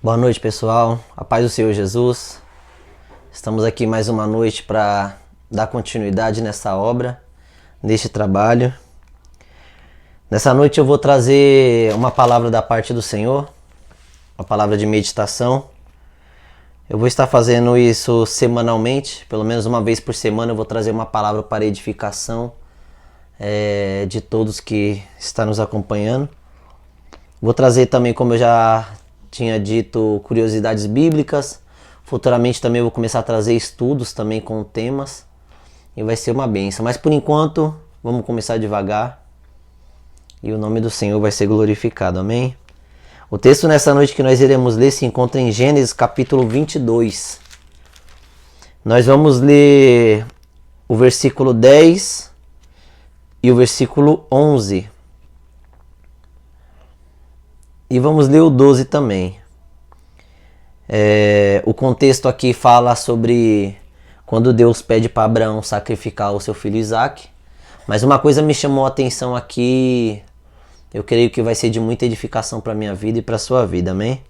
Boa noite, pessoal. A paz do Senhor Jesus. Estamos aqui mais uma noite para dar continuidade nessa obra, neste trabalho. Nessa noite eu vou trazer uma palavra da parte do Senhor, uma palavra de meditação. Eu vou estar fazendo isso semanalmente, pelo menos uma vez por semana eu vou trazer uma palavra para edificação de todos que estão nos acompanhando. Vou trazer também, como eu já tinha dito, curiosidades bíblicas. Futuramente também eu vou começar a trazer estudos também com temas e vai ser uma bênção. Mas por enquanto, vamos começar devagar e o nome do Senhor vai ser glorificado, amém? O texto nessa noite que nós iremos ler se encontra em Gênesis capítulo 22. Nós vamos ler o versículo 10 e o versículo 11. E vamos ler o 12 também. O contexto aqui fala sobre quando Deus pede para Abraão sacrificar o seu filho Isaac. Mas uma coisa me chamou a atenção aqui, eu creio que vai ser de muita edificação para a minha vida e para a sua vida, amém?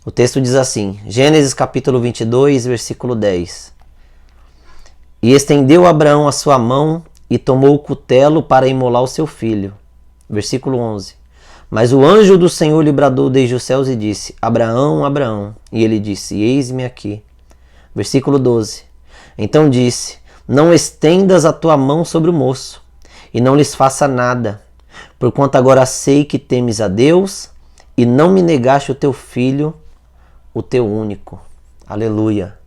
O texto diz assim, Gênesis capítulo 22, versículo 10. E estendeu Abraão a sua mão e tomou o cutelo para imolar o seu filho. Versículo 11. Mas o anjo do Senhor lhe bradou desde os céus e disse, Abraão, Abraão. E ele disse, eis-me aqui. Versículo 12. Então disse, não estendas a tua mão sobre o moço, e não lhes faça nada, porquanto agora sei que temes a Deus, e não me negaste o teu filho, o teu único. Aleluia.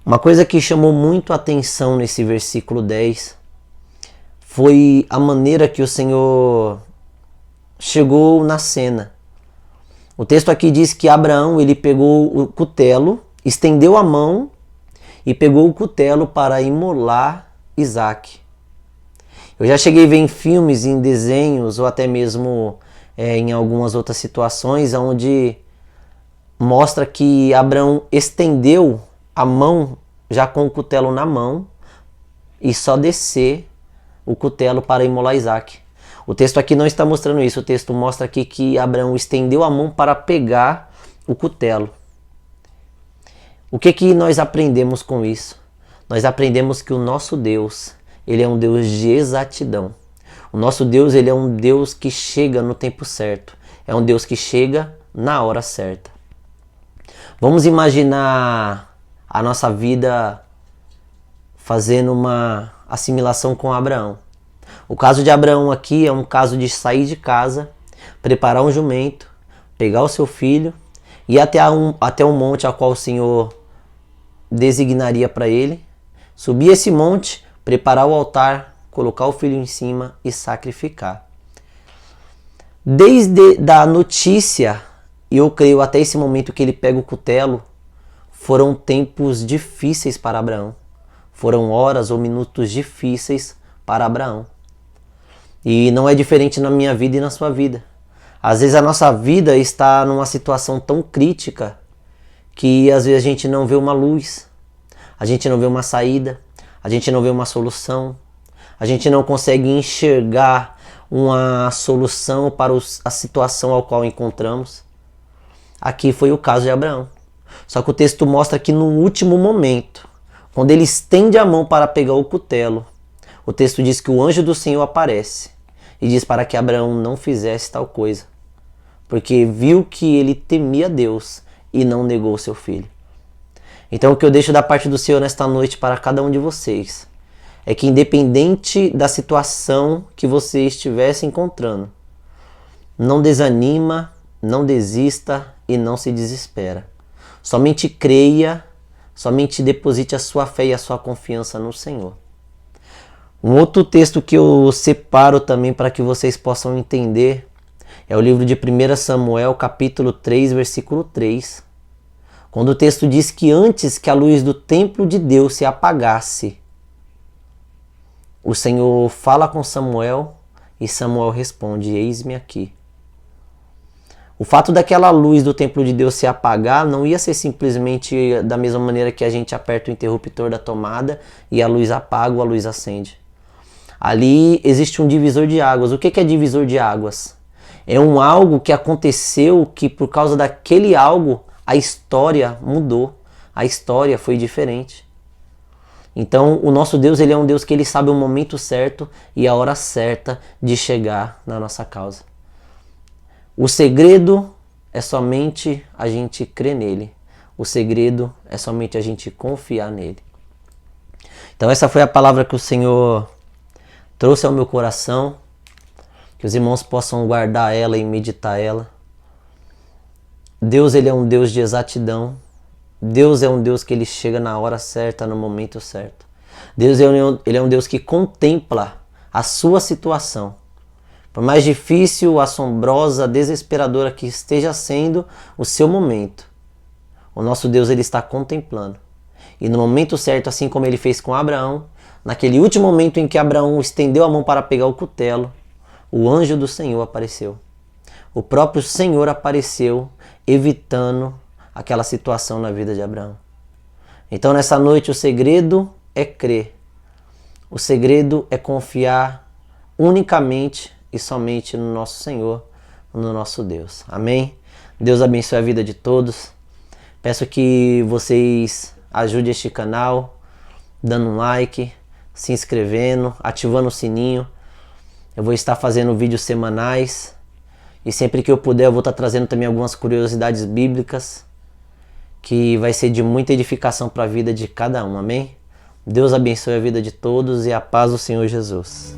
Uma coisa que chamou muito a atenção nesse versículo 10 foi a maneira que o Senhor chegou na cena. O texto aqui diz que Abraão ele pegou o cutelo, estendeu a mão e pegou o cutelo para imolar Isaac. Eu já cheguei a ver em filmes, em desenhos ou até mesmo em algumas outras situações onde mostra que Abraão estendeu a mão já com o cutelo na mão e só descer o cutelo para imolar Isaac. O texto aqui não está mostrando isso, o texto mostra aqui que Abraão estendeu a mão para pegar o cutelo. O que nós aprendemos com isso? Nós aprendemos que o nosso Deus, ele é um Deus de exatidão. O nosso Deus, ele é um Deus que chega no tempo certo. É um Deus que chega na hora certa. Vamos imaginar a nossa vida fazendo uma assimilação com Abraão. O caso de Abraão aqui é um caso de sair de casa, preparar um jumento, pegar o seu filho e ir até um monte a qual o Senhor designaria para ele, subir esse monte, preparar o altar, colocar o filho em cima e sacrificar. Desde a notícia, e eu creio até esse momento que ele pega o cutelo, foram tempos difíceis para Abraão. Foram horas ou minutos difíceis para Abraão. E não é diferente na minha vida e na sua vida. Às vezes a nossa vida está numa situação tão crítica que às vezes a gente não vê uma luz, a gente não vê uma saída, a gente não vê uma solução, a gente não consegue enxergar uma solução para a situação ao qual encontramos. Aqui foi o caso de Abraão. Só que o texto mostra que no último momento, quando ele estende a mão para pegar o cutelo, o texto diz que o anjo do Senhor aparece e diz para que Abraão não fizesse tal coisa, porque viu que ele temia Deus e não negou o seu filho. Então o que eu deixo da parte do Senhor nesta noite para cada um de vocês é que independente da situação que você estivesse encontrando, não desanima, não desista e não se desespera. Somente creia, somente deposite a sua fé e a sua confiança no Senhor. Um outro texto que eu separo também para que vocês possam entender é o livro de 1 Samuel, capítulo 3, versículo 3. Quando o texto diz que antes que a luz do templo de Deus se apagasse, o Senhor fala com Samuel e Samuel responde, eis-me aqui. O fato daquela luz do templo de Deus se apagar não ia ser simplesmente da mesma maneira que a gente aperta o interruptor da tomada e a luz apaga ou a luz acende. Ali existe um divisor de águas. O que é divisor de águas? É um algo que aconteceu que por causa daquele algo a história mudou. A história foi diferente. Então o nosso Deus, ele é um Deus que ele sabe o momento certo e a hora certa de chegar na nossa causa. O segredo é somente a gente crer nele. O segredo é somente a gente confiar nele. Então essa foi a palavra que o Senhor trouxe ao meu coração. Que os irmãos possam guardar ela e meditar ela. Deus, ele é um Deus de exatidão. Deus é um Deus que ele chega na hora certa, no momento certo. Deus, ele é um Deus que contempla a sua situação. Por mais difícil, assombrosa, desesperadora que esteja sendo o seu momento, o nosso Deus, ele está contemplando. E no momento certo, assim como ele fez com Abraão, naquele último momento em que Abraão estendeu a mão para pegar o cutelo, o anjo do Senhor apareceu. O próprio Senhor apareceu, evitando aquela situação na vida de Abraão. Então nessa noite o segredo é crer. O segredo é confiar unicamente e somente no nosso Senhor, no nosso Deus. Amém? Deus abençoe a vida de todos. Peço que vocês ajudem este canal, dando um like, se inscrevendo, ativando o sininho. Eu vou estar fazendo vídeos semanais e sempre que eu puder eu vou estar trazendo também algumas curiosidades bíblicas que vai ser de muita edificação para a vida de cada um, amém? Deus abençoe a vida de todos e a paz do Senhor Jesus.